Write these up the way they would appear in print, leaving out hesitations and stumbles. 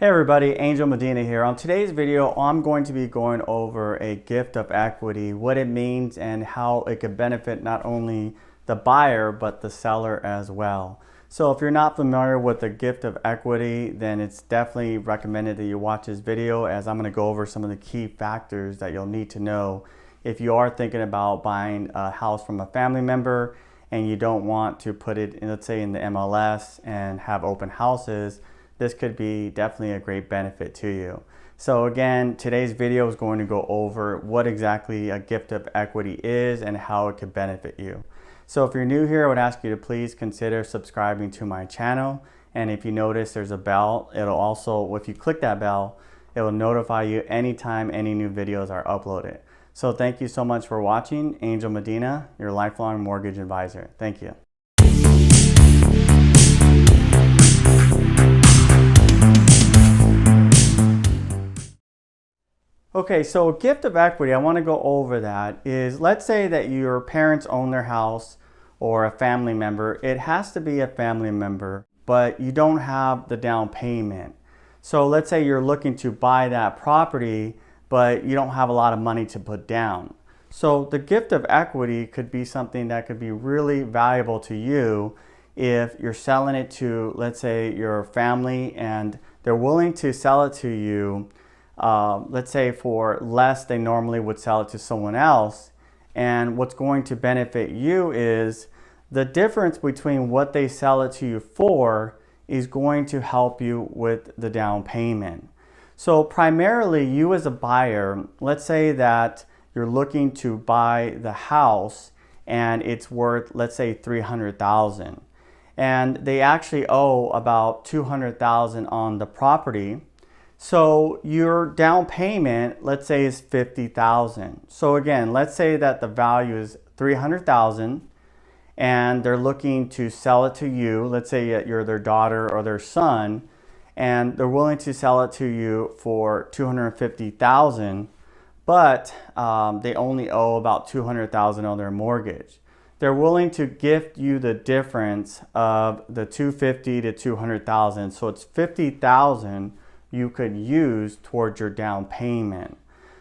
Hey everybody, Angel Medina here. On today's video, I'm going to be going over a gift of equity, what it means and how it could benefit not only the buyer, but the seller as well. So if you're not familiar with the gift of equity, then it's definitely recommended that you watch this video, as I'm going to go over some of the key factors that you'll need to know if you are thinking about buying a house from a family member and you don't want to put it in, let's say, in the MLS and have open houses. This could be definitely a great benefit to you. So again, today's video is going to go over what exactly a gift of equity is and how it could benefit you. So if you're new here, I would ask you to please consider subscribing to my channel. And if you notice there's a bell, it'll also, if you click that bell, it will notify you anytime any new videos are uploaded. So thank you so much for watching. Angel Medina, your lifelong mortgage advisor. Thank you. Okay, so a gift of equity, I want to go over that, is let's say that your parents own their house or a family member. It has to be a family member, but you don't have the down payment. So let's say you're looking to buy that property, but you don't have a lot of money to put down. So the gift of equity could be something that could be really valuable to you if you're selling it to, let's say, your family and they're willing to sell it to you, let's say for less they normally would sell it to someone else. And what's going to benefit you is the difference between what they sell it to you for is going to help you with the down payment. So primarily you as a buyer, let's say that you're looking to buy the house and it's worth, let's say, $300,000, and they actually owe about $200,000 on the property. So your down payment, let's say, is $50,000. So again, let's say that the value is $300,000 and they're looking to sell it to you. Let's say you're their daughter or their son, and they're willing to sell it to you for $250,000, but they only owe about $200,000 on their mortgage. They're willing to gift you the difference of the $250,000 to $200,000. So it's $50,000 you could use towards your down payment.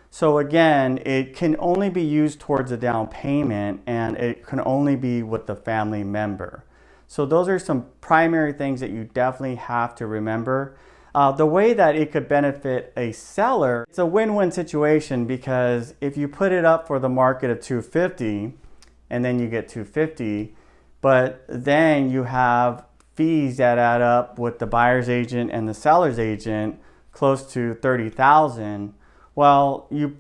So again, it can only be used towards a down payment, and it can only be with the family member. So those are some primary things that you definitely have to remember. The way that it could benefit a seller, it's a win-win situation, because if you put it up for the market of $250,000 and then you get $250,000, but then you have fees that add up with the buyer's agent and the seller's agent close to $30,000, well, you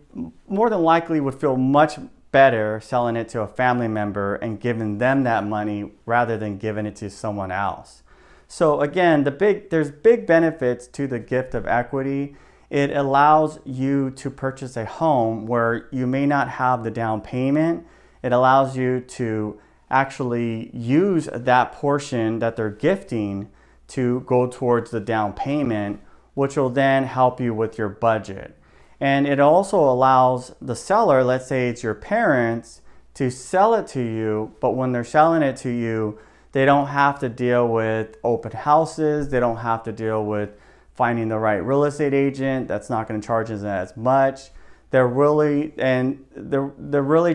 more than likely would feel much better selling it to a family member and giving them that money rather than giving it to someone else. So again, there's big benefits to the gift of equity. It allows you to purchase a home where you may not have the down payment. It allows you to actually use that portion that they're gifting to go towards the down payment, which will then help you with your budget. And it also allows the seller, let's say it's your parents, to sell it to you, but when they're selling it to you, they don't have to deal with open houses. They don't have to deal with finding the right real estate agent that's not going to charge us as much. They're really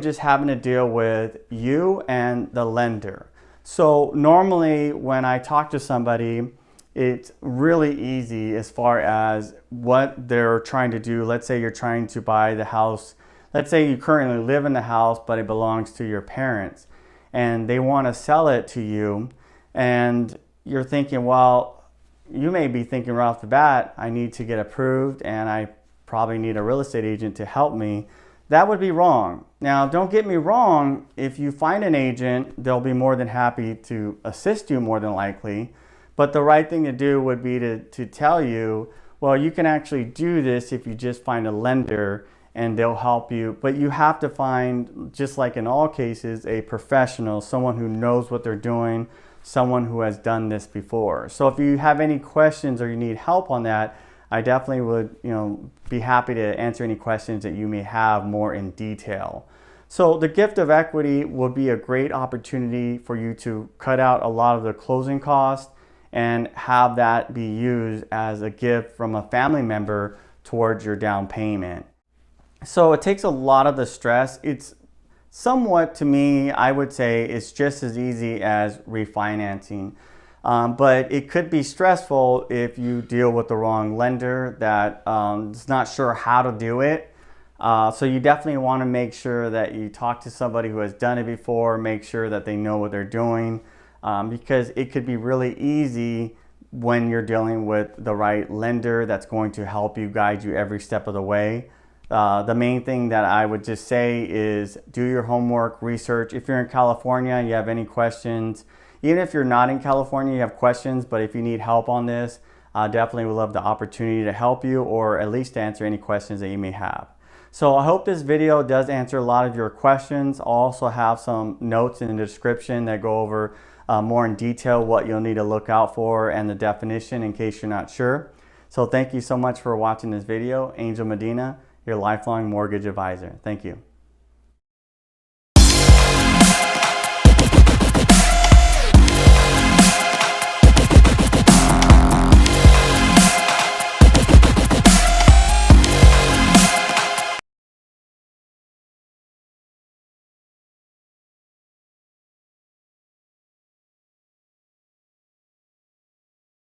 just having to deal with you and the lender. So normally when I talk to somebody, it's really easy as far as what they're trying to do. Let's say you're trying to buy the house. Let's say you currently live in the house, but it belongs to your parents, and they want to sell it to you. And you're thinking, well, you may be thinking right off the bat, I need to get approved and I probably need a real estate agent to help me. That would be wrong. Now, don't get me wrong. If you find an agent, they'll be more than happy to assist you, more than likely. But the right thing to do would be to tell you, well, you can actually do this if you just find a lender and they'll help you. But you have to find, just like in all cases, a professional, someone who knows what they're doing, someone who has done this before. So if you have any questions or you need help on that, I definitely would, be happy to answer any questions that you may have more in detail. So the gift of equity will be a great opportunity for you to cut out a lot of the closing costs and have that be used as a gift from a family member towards your down payment. So it takes a lot of the stress. It's somewhat, to me, I would say it's just as easy as refinancing. But it could be stressful if you deal with the wrong lender that is not sure how to do it. So you definitely want to make sure that you talk to somebody who has done it before, make sure that they know what they're doing, because it could be really easy when you're dealing with the right lender that's going to help you, guide you every step of the way. The main thing that I would just say is do your homework, research. If you're in California and you have any questions, even if you're not in California, you have questions, but if you need help on this, definitely would love the opportunity to help you, or at least answer any questions that you may have. So I hope this video does answer a lot of your questions. I'll also have some notes in the description that go over more in detail what you'll need to look out for and the definition in case you're not sure. So thank you so much for watching this video. Angel Medina, your lifelong mortgage advisor. Thank you.